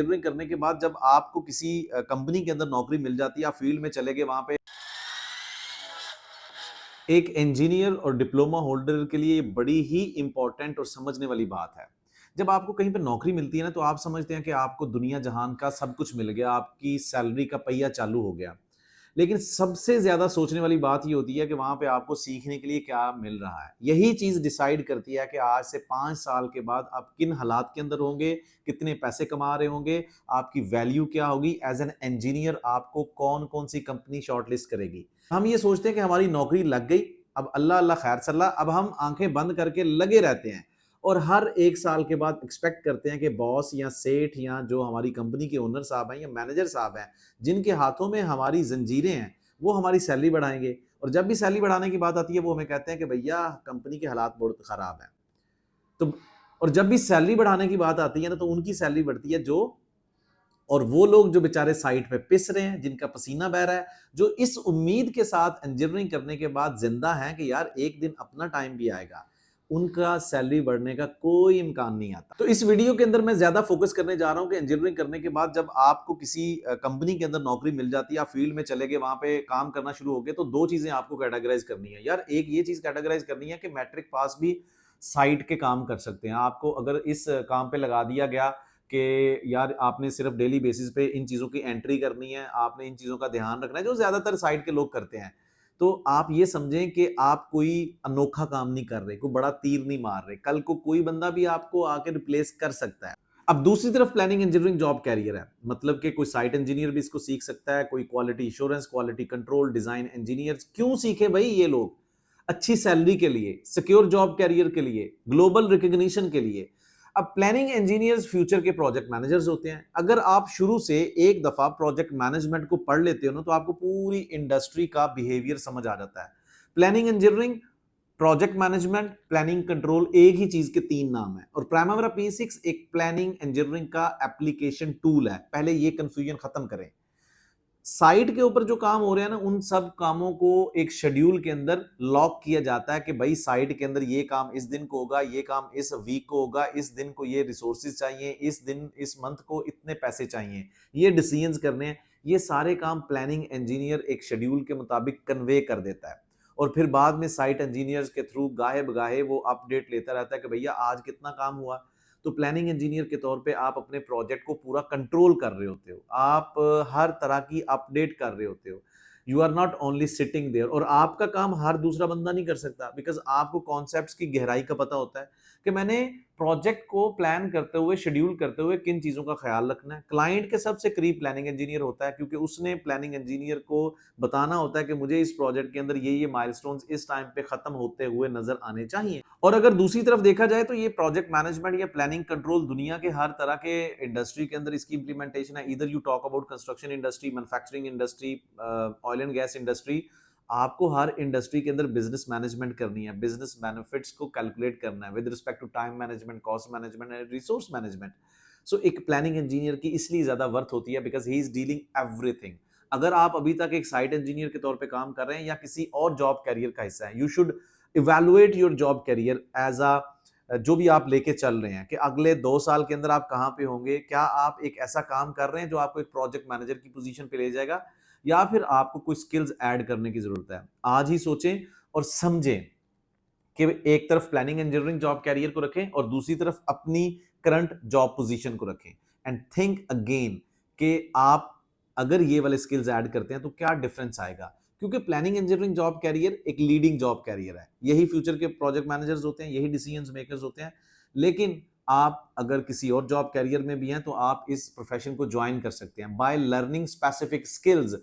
Engineering करने के बाद जब आपको किसी कंपनी के अंदर नौकरी मिल जाती है, आप फील्ड में चले गए, वहां पे एक इंजीनियर और डिप्लोमा होल्डर के लिए बड़ी ही इंपॉर्टेंट और समझने वाली बात है। जब आपको कहीं पे नौकरी मिलती है ना, तो आप समझते हैं कि आपको दुनिया जहान का सब कुछ मिल गया, आपकी सैलरी का पहिया चालू हो गया। लेकिन सबसे ज्यादा सोचने वाली बात ये होती है कि वहां पे आपको सीखने के लिए क्या मिल रहा है। यही चीज डिसाइड करती है कि आज से 5 साल के बाद आप किन हालात के अंदर होंगे, कितने पैसे कमा रहे होंगे, आपकी वैल्यू क्या होगी एज एन इंजीनियर, आपको कौन कौन सी कंपनी शॉर्टलिस्ट करेगी। हम ये सोचते हैं कि हमारी नौकरी लग गई, अब अल्लाह अल्लाह खैर सल्ला, अब हम आंखें बंद करके लगे रहते हैं और हर 1 साल के बाद एक्सपेक्ट करते हैं कि बॉस या सेठ या जो हमारी कंपनी के ओनर साहब हैं या मैनेजर साहब हैं, जिनके हाथों में हमारी जंजीरें हैं, वो हमारी सैलरी बढ़ाएंगे। और जब भी सैलरी बढ़ाने की बात आती है, वो हमें कहते हैं कि भैया कंपनी के हालात बहुत खराब हैं। तो और जब भी सैलरी बढ़ाने की बात आती है ना, तो उनकी सैलरी बढ़ती है जो, और वो लोग जो बेचारे साइट पे पिस रहे हैं, जिनका पसीना बह रहा है, जो इस उम्मीद के साथ इंजीनियरिंग करने के बाद जिंदा हैं कि यार एक दिन अपना टाइम भी आएगा, उनका सैलरी बढ़ने का कोई इम्कान नहीं आता। तो इस वीडियो के अंदर मैं ज्यादा फोकस करने जा रहा हूं कि इंजीनियरिंग करने के बाद जब आपको किसी कंपनी के अंदर नौकरी मिल जाती है, आप फील्ड में चले गए, वहां पे काम करना शुरू हो गए, तो दो चीजें आपको कैटेगराइज करनी है यार। एक ये चीज कैटेगराइज करनी है कि मैट्रिक पास भी साइट के काम कर सकते हैं। आपको अगर इस काम पे लगा दिया गया कि यार आपने सिर्फ डेली बेसिस पे इन चीज़ों की एंट्री करनी है, आपने इन चीज़ों का ध्यान रखना है, जो ज़्यादातर साइट के लोग करते हैं। तो आप ये समझें कि आप कोई अनोखा काम नहीं कर रहे, कोई बड़ा तीर नहीं मार रहे। कल को कोई बंदा भी आपको आके रिप्लेस कर सकता है। अब दूसरी तरफ प्लानिंग इंजीनियरिंग जॉब कैरियर है, मतलब कि कोई साइट इंजीनियर भी इसको सीख सकता है, कोई quality insurance, quality control, design engineer. क्यों सीखे भाई ये लोग? अच्छी सैलरी के लिए, सिक्योर जॉब कैरियर के लिए, ग्लोबल रिकॉग्निशन के लिए। अब प्लानिंग इंजीनियर्स फ्यूचर के प्रोजेक्ट मैनेजर्स होते हैं। अगर आप शुरू से एक दफा प्रोजेक्ट मैनेजमेंट को पढ़ लेते हो ना, तो आपको पूरी इंडस्ट्री का बिहेवियर समझ आ जाता है। Planning engineering, project management, planning control, एक ही चीज के तीन नाम है। और प्राइमरी P6 एक प्लानिंग इंजीनियरिंग का एप्लीकेशन टूल है। पहले ये कंफ्यूजन खत्म करें। साइट के ऊपर जो काम हो रहे हैं ना, उन सब कामों को एक शेड्यूल के अंदर लॉक किया जाता है कि भाई साइट के अंदर ये काम इस दिन को होगा, ये काम इस वीक को होगा, इस दिन को ये रिसोर्सेज चाहिए, इस दिन इस मंथ को इतने पैसे चाहिए, ये डिसीजंस करने हैं। ये सारे काम प्लानिंग इंजीनियर एक शेड्यूल के मुताबिक कन्वे कर देता है। और फिर बाद में साइट इंजीनियर्स के थ्रू गाहे बगाहे वो अपडेट लेता रहता है कि भैया आज कितना काम हुआ। तो प्लानिंग इंजीनियर के तौर पे आप अपने प्रोजेक्ट को पूरा कंट्रोल कर रहे होते हो, आप हर तरह की अपडेट कर रहे होते हो। You are not only sitting there. और आपका काम हर दूसरा बंदा नहीं कर सकता, बिकॉज आपको कॉन्सेप्ट्स की गहराई का पता होता है कि मैंने प्रोजेक्ट को प्लान करते हुए, शेड्यूल करते हुए किन चीजों का ख्याल रखना है। क्लाइंट के सबसे करीब प्लानिंग इंजीनियर होता है, क्योंकि उसने प्लानिंग इंजीनियर को बताना होता है कि मुझे इस प्रोजेक्ट के अंदर ये माइलस्टोन्स इस टाइम पे खत्म होते हुए नजर आने चाहिए। और अगर दूसरी तरफ देखा जाए, तो ये प्रोजेक्ट मैनेजमेंट या प्लानिंग कंट्रोल दुनिया के हर तरह के इंडस्ट्री के अंदर इसकी इंप्लीमेंटेशन है। इधर you talk about construction industry, manufacturing industry, oil and gas industry. आपको हर इंडस्ट्री के अंदर बिजनेस मैनेजमेंट करनी है, बिजनेस बेनिफिट्स को कैलकुलेट करना है with respect to time management, cost management and resource management. So एक प्लानिंग इंजीनियर की इसलिए ज्यादा वर्थ होती है because he is dealing everything. अगर आप अभी तक एक साइट इंजीनियर के तौर पे काम कर रहे हैं या किसी और जॉब कैरियर का हिस्सा है, you should evaluate your job career as a, जो भी आप लेके चल रहे हैं कि अगले 2 साल के अंदर आप कहाँ पे होंगे। क्या आप एक ऐसा काम कर रहे हैं जो आपको एक प्रोजेक्ट मैनेजर की पोजीशन पे ले जाएगा, या फिर आपको कुछ स्किल्स ऐड करने की जरूरत है। आज ही सोचें और समझें कि एक तरफ प्लानिंग इंजीनियरिंग जॉब कैरियर को रखें और दूसरी तरफ अपनी करंट जॉब पोजीशन को रखें, एंड थिंक अगेन कि आप अगर ये वाले स्किल्स ऐड करते हैं तो क्या डिफरेंस आएगा। क्योंकि प्लानिंग इंजीनियरिंग जॉब कैरियर एक लीडिंग जॉब कैरियर है, यही फ्यूचर के प्रोजेक्ट मैनेजर्स होते हैं, यही डिसीजन मेकर्स होते हैं। लेकिन आप अगर किसी और जॉब कैरियर में भी हैं, तो आप इस प्रोफेशन को ज्वाइन कर सकते हैं by learning specific skills.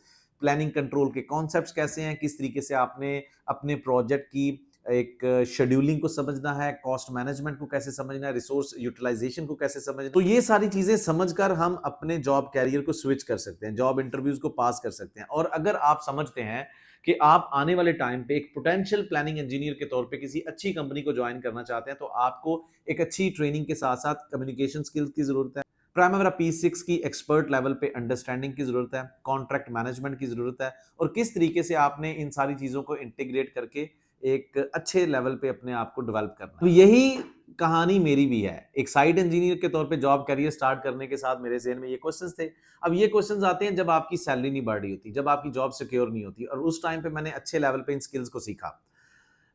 Planning control के कॉन्सेप्ट्स कैसे हैं, किस तरीके से आपने अपने प्रोजेक्ट की एक शेड्यूलिंग को समझना है, कॉस्ट मैनेजमेंट को कैसे समझना है, रिसोर्स यूटिलाइजेशन को कैसे समझना है। तो ये सारी चीजें समझकर हम अपने जॉब कैरियर को स्विच कर सकते हैं, जॉब इंटरव्यूज को पास कर सकते हैं। और अगर आप समझते हैं कि आप आने वाले टाइम पे एक पोटेंशियल प्लानिंग इंजीनियर के तौर पे किसी अच्छी कंपनी को ज्वाइन करना चाहते हैं, तो आपको एक अच्छी ट्रेनिंग के साथ साथ कम्युनिकेशन स्किल्स की जरूरत है, प्राइमरी P6 की एक्सपर्ट लेवल पे अंडरस्टैंडिंग की जरूरत है, कॉन्ट्रैक्ट मैनेजमेंट की जरूरत है, और किस तरीके से आपने इन सारी चीजों को इंटीग्रेट करके एक अच्छे लेवल पे अपने आप को डेवलप करना है। तो यही कहानी मेरी भी है। एक साइट इंजीनियर के तौर पे जॉब करियर स्टार्ट करने के साथ मेरे ज़हन में ये क्वेश्चंस थे। अब ये क्वेश्चंस आते हैं जब आपकी सैलरी नहीं बढ़ रही होती, जब आपकी जॉब सिक्योर नहीं होती, और उस टाइम पे मैंने अच्छे लेवल पे इन स्किल्स को सीखा।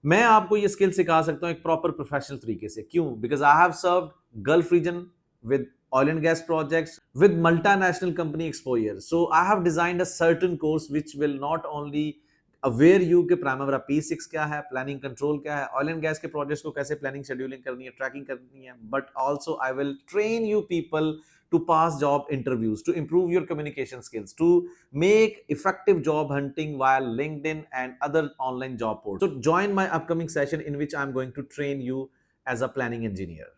मैं आपको ये स्किल सिखा सकता हूँ एक प्रॉपर प्रोफेशनल तरीके से। क्यों? Because I have served Gulf region with oil and gas projects, with multinational company exposure. So I have designed a certain course which will not only aware you कि Primavera P6 क्या है, planning control क्या है, oil and gas के projects को कैसे planning scheduling करनी है, tracking करनी है, but also I will train you people to pass job interviews, to improve your communication skills, to make effective job hunting via LinkedIn and other online job portals. So join my upcoming session in which I'm going to train you as a planning engineer.